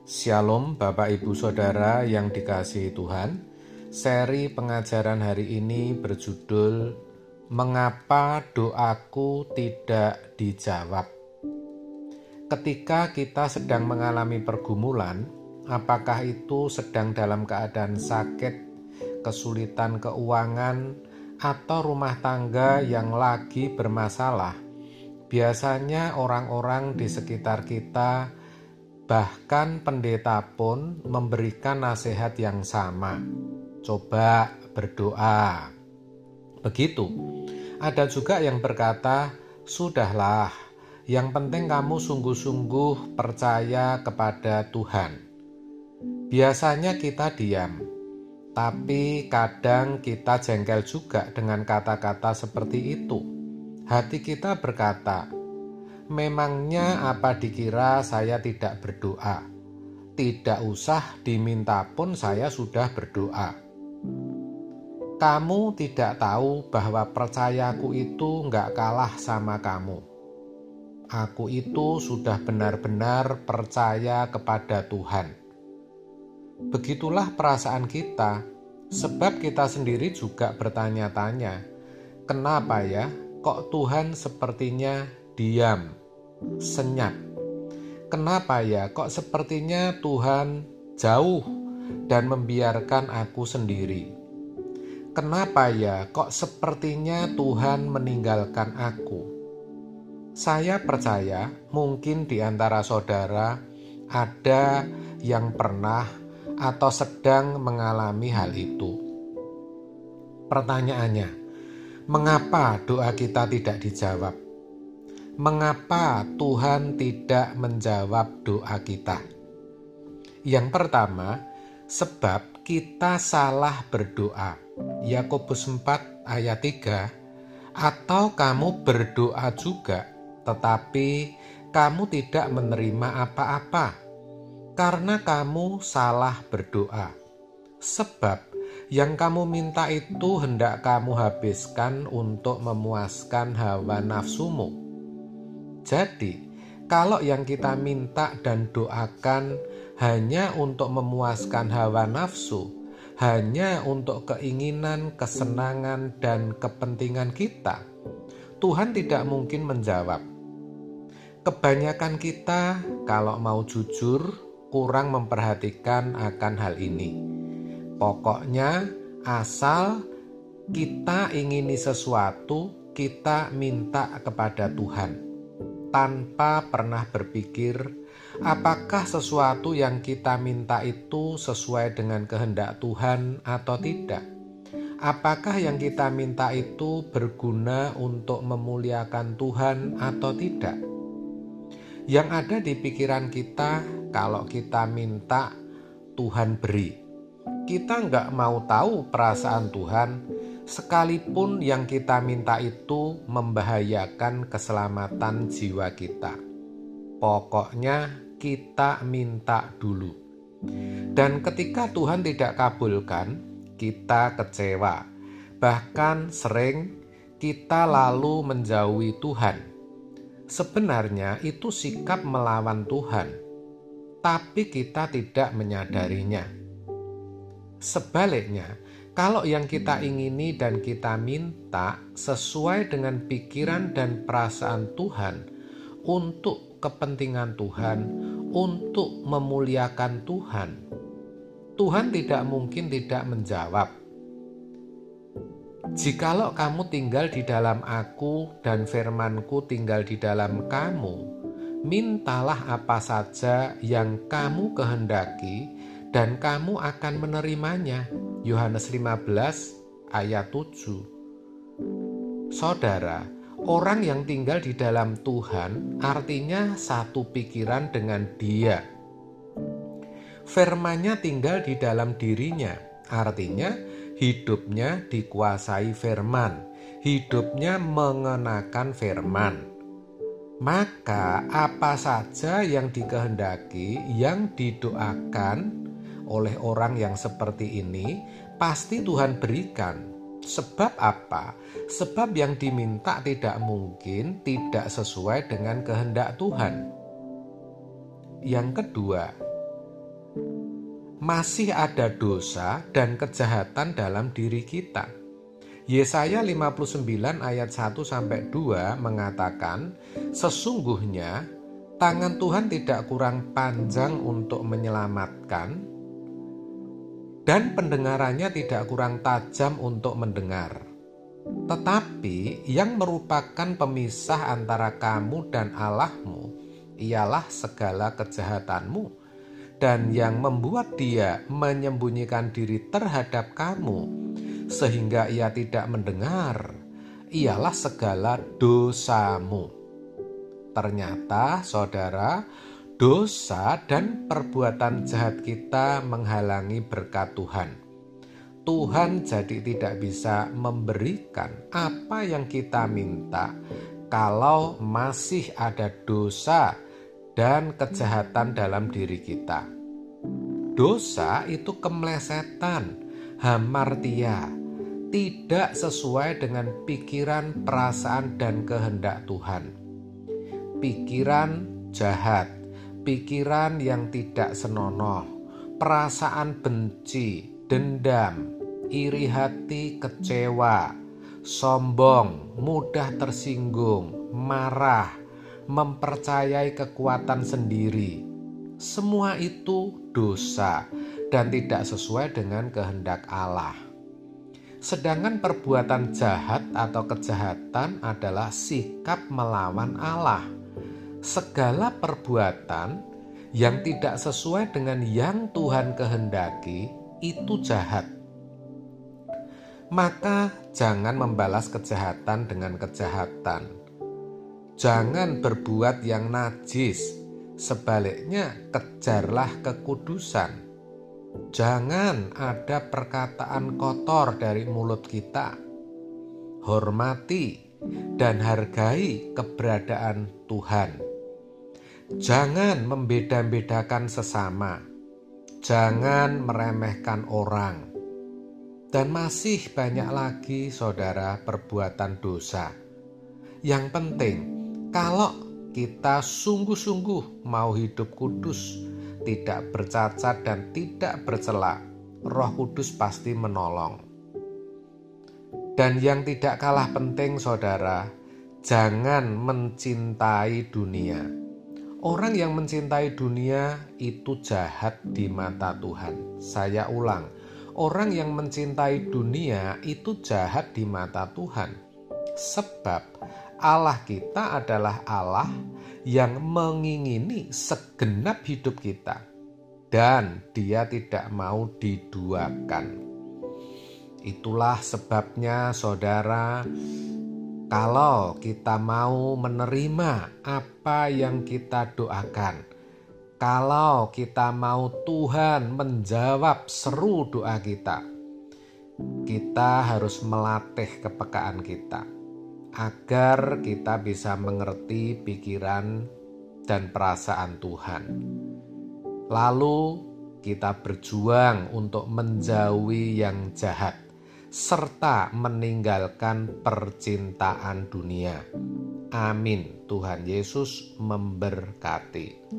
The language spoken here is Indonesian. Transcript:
Shalom Bapak Ibu Saudara yang dikasihi Tuhan. Seri pengajaran hari ini berjudul Mengapa Doaku Tidak Dijawab. Ketika kita sedang mengalami pergumulan, apakah itu sedang dalam keadaan sakit, kesulitan keuangan, atau rumah tangga yang lagi bermasalah, biasanya orang-orang di sekitar kita, bahkan pendeta pun memberikan nasihat yang sama. Coba berdoa. Begitu. Ada juga yang berkata, sudahlah, yang penting kamu sungguh-sungguh percaya kepada Tuhan. Biasanya kita diam, tapi kadang kita jengkel juga dengan kata-kata seperti itu. Hati kita berkata, memangnya apa dikira saya tidak berdoa? Tidak usah diminta pun saya sudah berdoa. Kamu tidak tahu bahwa percayaku itu nggak kalah sama kamu. Aku itu sudah benar-benar percaya kepada Tuhan. Begitulah perasaan kita, sebab kita sendiri juga bertanya-tanya, kenapa ya kok Tuhan sepertinya diam, senyap? Kenapa ya kok sepertinya Tuhan jauh dan membiarkan aku sendiri? Kenapa ya kok sepertinya Tuhan meninggalkan aku? Saya percaya mungkin di antara saudara ada yang pernah atau sedang mengalami hal itu. Pertanyaannya, mengapa doa kita tidak dijawab? Mengapa Tuhan tidak menjawab doa kita? Yang pertama, sebab kita salah berdoa. Yakobus 4 ayat 3, atau kamu berdoa juga, tetapi kamu tidak menerima apa-apa, karena kamu salah berdoa. Sebab yang kamu minta itu hendak kamu habiskan untuk memuaskan hawa nafsumu. Jadi, kalau yang kita minta dan doakan hanya untuk memuaskan hawa nafsu, hanya untuk keinginan, kesenangan, dan kepentingan kita, Tuhan tidak mungkin menjawab. Kebanyakan kita, kalau mau jujur, kurang memperhatikan akan hal ini. Pokoknya, asal kita ingini sesuatu, kita minta kepada Tuhan, tanpa pernah berpikir apakah sesuatu yang kita minta itu sesuai dengan kehendak Tuhan atau tidak. Apakah yang kita minta itu berguna untuk memuliakan Tuhan atau tidak. Yang ada di pikiran kita, kalau kita minta, Tuhan beri. Kita nggak mau tahu perasaan Tuhan, sekalipun yang kita minta itu membahayakan keselamatan jiwa kita. Pokoknya kita minta dulu. Dan ketika Tuhan tidak kabulkan, kita kecewa. Bahkan sering kita lalu menjauhi Tuhan. Sebenarnya itu sikap melawan Tuhan, tapi kita tidak menyadarinya. Sebaliknya, kalau yang kita ingini dan kita minta sesuai dengan pikiran dan perasaan Tuhan, untuk kepentingan Tuhan, untuk memuliakan Tuhan, Tuhan tidak mungkin tidak menjawab. Jikalau kamu tinggal di dalam aku dan firman-Ku tinggal di dalam kamu, mintalah apa saja yang kamu kehendaki dan kamu akan menerimanya. Yohanes 15 ayat 7. Saudara, orang yang tinggal di dalam Tuhan artinya satu pikiran dengan Dia. Firman-Nya tinggal di dalam dirinya, artinya hidupnya dikuasai firman, hidupnya mengenakan firman. Maka apa saja yang dikehendaki, yang didoakan oleh orang yang seperti ini, pasti Tuhan berikan. Sebab apa? Sebab yang diminta tidak mungkin tidak sesuai dengan kehendak Tuhan. Yang kedua, masih ada dosa dan kejahatan dalam diri kita. Yesaya 59 ayat 1-2 mengatakan, sesungguhnya tangan Tuhan tidak kurang panjang untuk menyelamatkan, dan pendengarannya tidak kurang tajam untuk mendengar. Tetapi yang merupakan pemisah antara kamu dan Allahmu ialah segala kejahatanmu, dan yang membuat dia menyembunyikan diri terhadap kamu sehingga ia tidak mendengar ialah segala dosamu. Ternyata saudara, dosa dan perbuatan jahat kita menghalangi berkat Tuhan. Tuhan jadi tidak bisa memberikan apa yang kita minta kalau masih ada dosa dan kejahatan dalam diri kita. Dosa itu kemelesetan, hamartia, tidak sesuai dengan pikiran, perasaan, dan kehendak Tuhan. Pikiran jahat, pikiran yang tidak senonoh, perasaan benci, dendam, iri hati, kecewa, sombong, mudah tersinggung, marah, mempercayai kekuatan sendiri. Semua itu dosa dan tidak sesuai dengan kehendak Allah. Sedangkan perbuatan jahat atau kejahatan adalah sikap melawan Allah. Segala perbuatan yang tidak sesuai dengan yang Tuhan kehendaki itu jahat. Maka jangan membalas kejahatan dengan kejahatan. Jangan berbuat yang najis, sebaliknya kejarlah kekudusan. Jangan ada perkataan kotor dari mulut kita. Hormati dan hargai keberadaan Tuhan. Jangan membeda-bedakan sesama. Jangan meremehkan orang. Dan masih banyak lagi saudara perbuatan dosa. Yang penting, kalau kita sungguh-sungguh mau hidup kudus, tidak bercacat dan tidak bercela, Roh Kudus pasti menolong. Dan yang tidak kalah penting saudara, jangan mencintai dunia. Orang yang mencintai dunia itu jahat di mata Tuhan. Saya ulang, orang yang mencintai dunia itu jahat di mata Tuhan. Sebab Allah kita adalah Allah yang mengingini segenap hidup kita, dan Dia tidak mau diduakan. Itulah sebabnya saudara, kalau kita mau menerima apa yang kita doakan, kalau kita mau Tuhan menjawab seru doa kita, kita harus melatih kepekaan kita agar kita bisa mengerti pikiran dan perasaan Tuhan. Lalu kita berjuang untuk menjauhi yang jahat serta meninggalkan percintaan dunia. Amin. Tuhan Yesus memberkati.